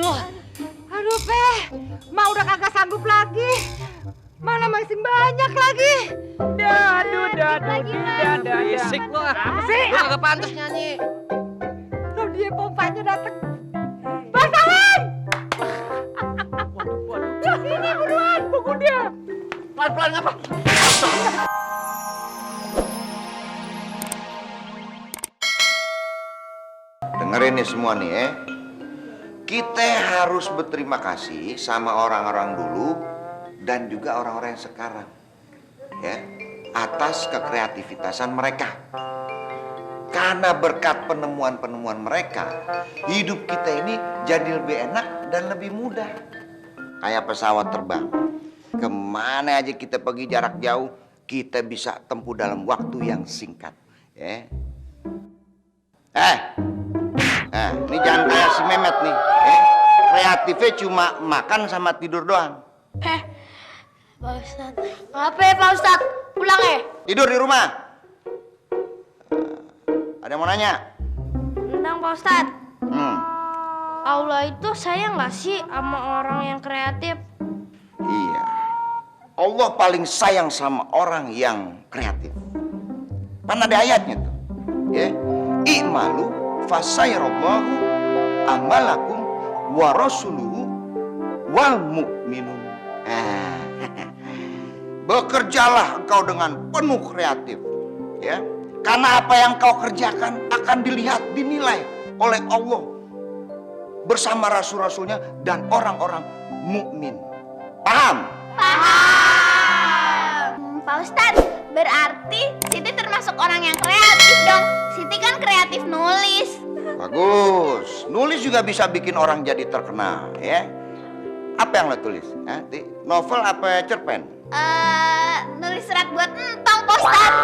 Aduh. Aduh, Peh. Mak udah kagak sanggup lagi. Mana masih banyak lagi. Berisik lu. Apa sih? Lu kagak pantas nyanyi. Tuh dia pompanya dateng. Bang Salim! Waduh. Ini buruan, pukul dia. Pelan-pelan ngapa? Dengerin nih semua nih ya. Kita harus berterima kasih sama orang-orang dulu dan juga orang-orang yang sekarang. Ya, atas kekreativitasan mereka. Karena berkat penemuan-penemuan mereka, hidup kita ini jadi lebih enak dan lebih mudah. Kayak pesawat terbang. Kemana aja kita pergi jarak jauh, kita bisa tempuh dalam waktu yang singkat. Ya. Nah, ini jangan kayak si Mehmet nih. Kreatifnya cuma makan sama tidur doang. Pak Ustadz. Apa ya Pak Ustadz? Pulang ya? Tidur di rumah. Ada yang mau nanya? Tentang Pak Ustadz. Allah itu sayang nggak sih sama orang yang kreatif? Iya. Allah paling sayang sama orang yang kreatif. Kan ada ayatnya tuh. Ya. I'malu fasayrallahu amalakum wa rasuluhu wal mu'minun. Bekerjalah engkau dengan penuh kreatif, ya. Karena apa yang kau kerjakan akan dilihat, dinilai oleh Allah bersama rasul-rasulnya dan orang-orang mukmin. Paham? Paham. Pak Ustadz, berarti Siti termasuk orang yang kreatif dong. Siti kan kreatif nulis. Bagus. Nulis juga bisa bikin orang jadi terkenal, ya. Apa yang lo tulis? Di novel apa cerpen? Nulis surat buat entong Pak Ustadz.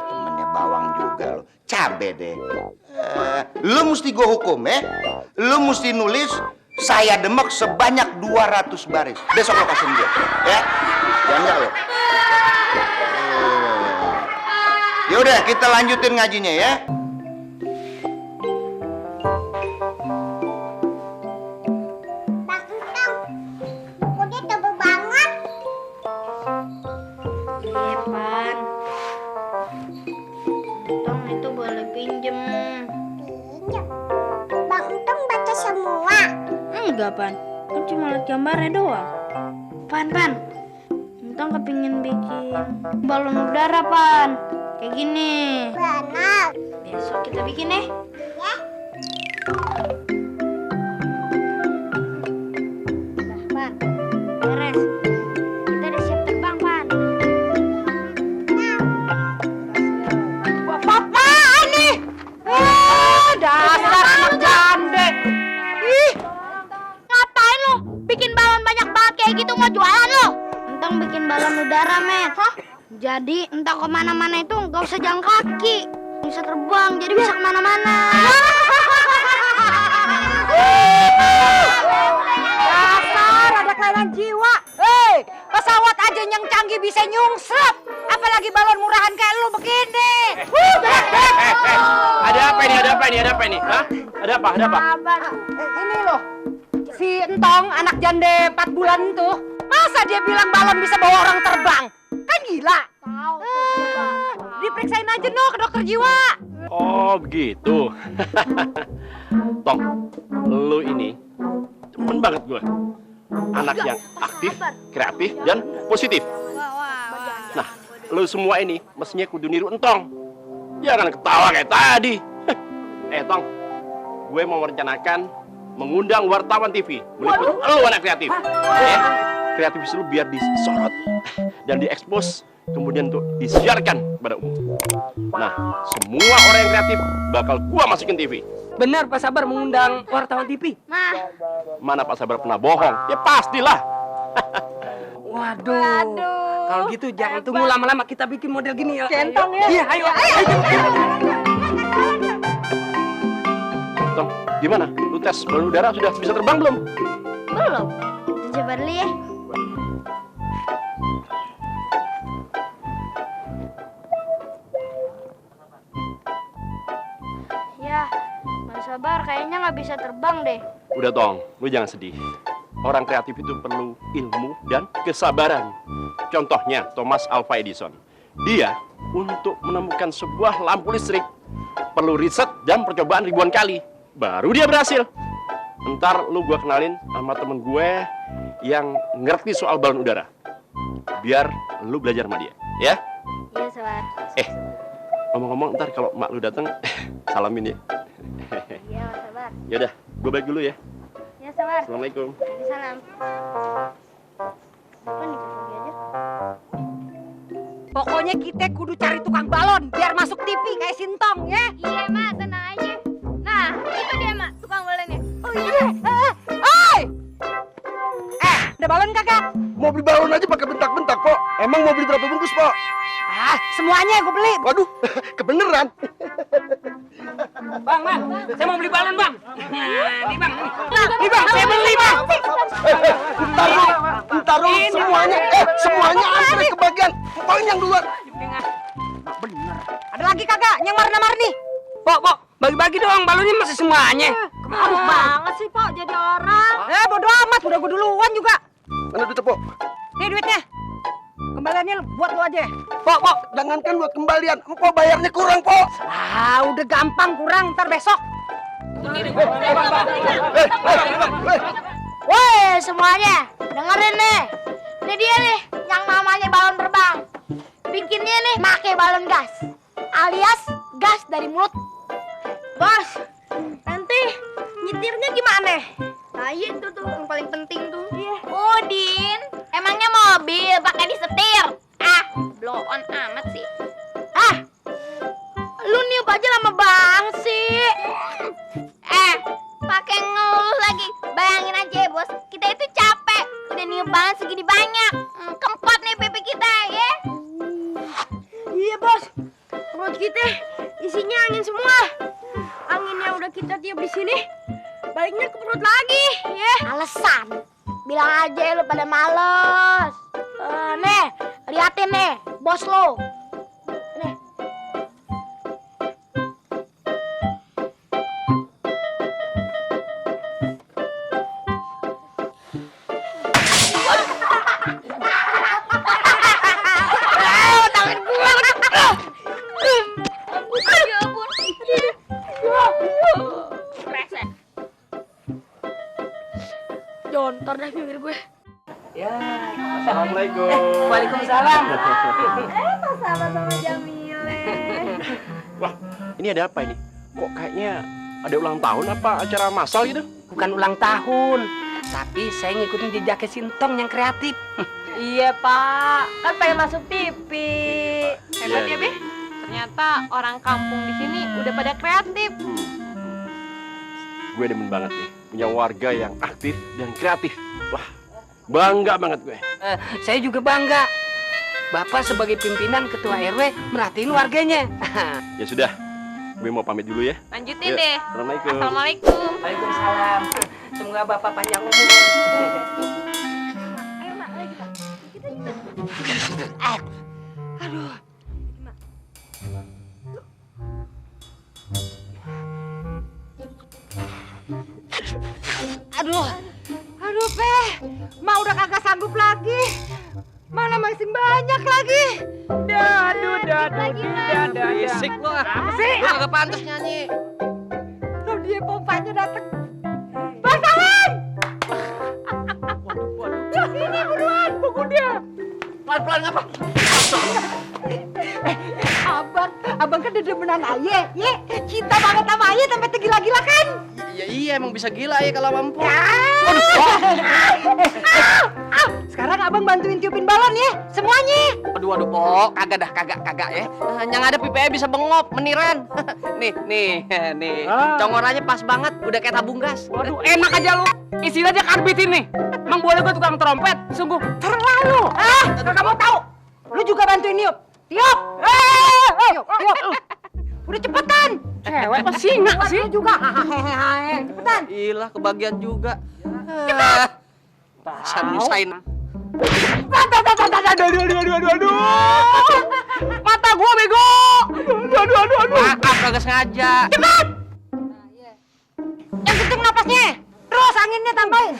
Temennya bawang juga lo. Cabe deh. Lo mesti gue hukum, ya. Lo mesti nulis saya demek sebanyak 200 baris. Besok lo kasih dia, ya. Jangan lo. Yaudah, kita lanjutin ngajinya ya. Bang Entong, bukunya tebal banget. Iya, Pan. Entong itu boleh pinjem. Pinjem? Bang Entong baca semua? Enggak, Pan. Kan cuma lihat gambarnya doang. Pan. Entong kepingin bikin balon udara, Pan. Kayak gini. Benar. Besok kita bikin ya. Ya. Nah, Pan. Beres. Kita udah siap terbang, Pan. Papa ini. Dasar anak jande. Ih, Ngapain lo? Bikin balon banyak banget kayak gitu mau jualan lo? Entong bikin balon udara, Met. Hah? Jadi entah kemana-mana itu nggak usah jalan kaki, bisa terbang, jadi bisa kemana-mana. dasar ada kelainan jiwa. Pesawat aja yang canggih bisa nyungsep. Apalagi balon murahan kayak lu begini. Ada apa ini? Hah? Ada apa? Ini loh. Si Entong, anak jande 4 bulan tuh. Masa dia bilang balon bisa bawa orang terbang? Kan gila. Diperiksain aja no ke dokter jiwa. Oh, begitu. Tong, lu ini demen banget gue. Anak yang aktif, kreatif, dan positif. Nah, lu semua ini mestinya kudu niru Entong. Jangan ketawa kayak tadi. Tong, gue mau merencanakan mengundang wartawan TV meliput lu anak kreatif. Ya, kreativitas lu biar disorot dan diekspos, kemudian tuh disiarkan pada umum. Nah, semua orang yang kreatif bakal gua masukin TV. Benar Pak Sabar mengundang wartawan TV. Mana Pak Sabar pernah bohong? Ya pastilah. Waduh. Kalau gitu jangan tunggu lama-lama, kita bikin model gini ya. Centong ya. Iya, ayo. Tong, gimana? Lu tes balon udara sudah bisa terbang belum? Belum. Coba dulu ya. Ya, Mas Sabar nggak bisa terbang deh. Udah Tong, lu jangan sedih. Orang kreatif itu perlu ilmu dan kesabaran. Contohnya Thomas Alva Edison. Dia untuk menemukan sebuah lampu listrik perlu riset dan percobaan ribuan kali. Baru dia berhasil. Ntar lu gua kenalin sama temen gue yang ngerti soal balon udara. Biar lu belajar sama dia, ya? Iya, Sabar. Ngomong-ngomong ntar kalau mak lu datang salamin ya. Iya, Sabar. Yaudah, gue balik dulu ya. Iya, Sabar. Assalamualaikum. Salam. Apa nih pergi aja? Pokoknya kita kudu cari tukang balon biar masuk TV kayak Sintong ya. Iya, Mak, tenang aja. Nah, itu dia, Mak, tukang balonnya. Oh iya. Oi. Ada balon kagak? Mau beli balon aja pakai bentak-bentak kok. Emang mau beli berapa bungkus, Pak? Semuanya gue beli. Waduh, kebeneran. Bang, saya mau beli balon, Bang. Nah, nih, Bang. Nih, Bang, saya beli, Bang. Ntar dulu, semuanya antri kebagian. Poin yang duluan. Ada lagi kagak yang marna-marni? Pok, bagi-bagi dong, balonnya masih semuanya. Harus banget sih, Pok, jadi orang. Bodo amat, udah gue duluan juga. Mana duitnya, Pok? Nih duitnya. Kembaliannya buat lu aja. Pok, jangankan buat kembalian. Empok bayarnya kurang, Pok. Udah gampang kurang, ntar besok. Woi, semuanya, dengerin nih. Ini dia nih, yang namanya balon terbang. Bikinnya nih pakai balon gas, alias gas dari mulut. Bos, nanti nyetirnya gimana? Nah, itu tuh yang paling penting tuh. Iya. Udin, emangnya mobil pakai disetir? Blow on amat sih. Lu niup aja lama banget sih. Pakai ngeluh lagi. Bayangin aja ya, Bos, kita itu capek. Udah niup banget segini banyak. Kempot nih pipi kita, ya. Iya, Bos. Perut kita isinya angin semua. Angin yang udah kita tiup di sini baliknya ke perut lagi, ya. Alasan. Bilang aja lu pada males. Nih, liatin nih, bos lo. Nih. Tangan gua. Ya ampun. Resek. Jontor dah bibir gue. Ya, Assalamualaikum. Waalaikumsalam. Sama-sama sama Jamile. Wah, ini ada apa ini? Kok kayaknya ada ulang tahun apa acara massal gitu? Bukan ulang tahun, tapi saya ngikutin jejaknya Sintong yang kreatif. Iya Pak, kan pengen masuk TV. Hebat Iya, ya Be? Ternyata orang kampung di sini udah pada kreatif. Gue demen banget nih, punya warga yang aktif dan kreatif. Wah, bangga banget gue. Saya juga bangga. Bapak sebagai pimpinan ketua RW merhatiin warganya. Ya sudah, gue mau pamit dulu ya. Lanjutin Yuk, deh. Assalamualaikum. Assalamualaikum. Waalaikumsalam. Semoga Bapak panjang umur. Aduh, Pe. Ma udah kagak sanggup lagi. Mana masih banyak lagi. Fisik lo apa sih? Lo gak pantas nyanyi. Tuh dia pompanya dateng. Bang Salam! Sini buruan, buku dia. Pelan-pelan ngapa? Abang kan udah menang aye, ye. Cinta banget sama aye sampai tergila-gila kan? Iya emang bisa gila ya kalau mampu. Sekarang abang bantuin tiupin balon ya, semuanya. Waduh, Pok, kagak ya. Yang ada pipinya bisa bengop, meniran. nih. Congorannya pas banget, udah kayak tabung gas. Waduh, enak aja lu. Isinya aja karbit ini. Emang boleh gua tukang trompet? Sungguh terlalu. Kagak mau tahu. Lu juga bantuin niup. Tiup. Tiup. Udah cepetan. Cewek apa singa sih? Lu juga. Hahaha. Cepetan. Ilah, kebagian juga. Cepat. Pasar nyusahin. Aduh. Mata gua bego. Aduh. Maaf, kagak sengaja. Yang anginnya tambahin.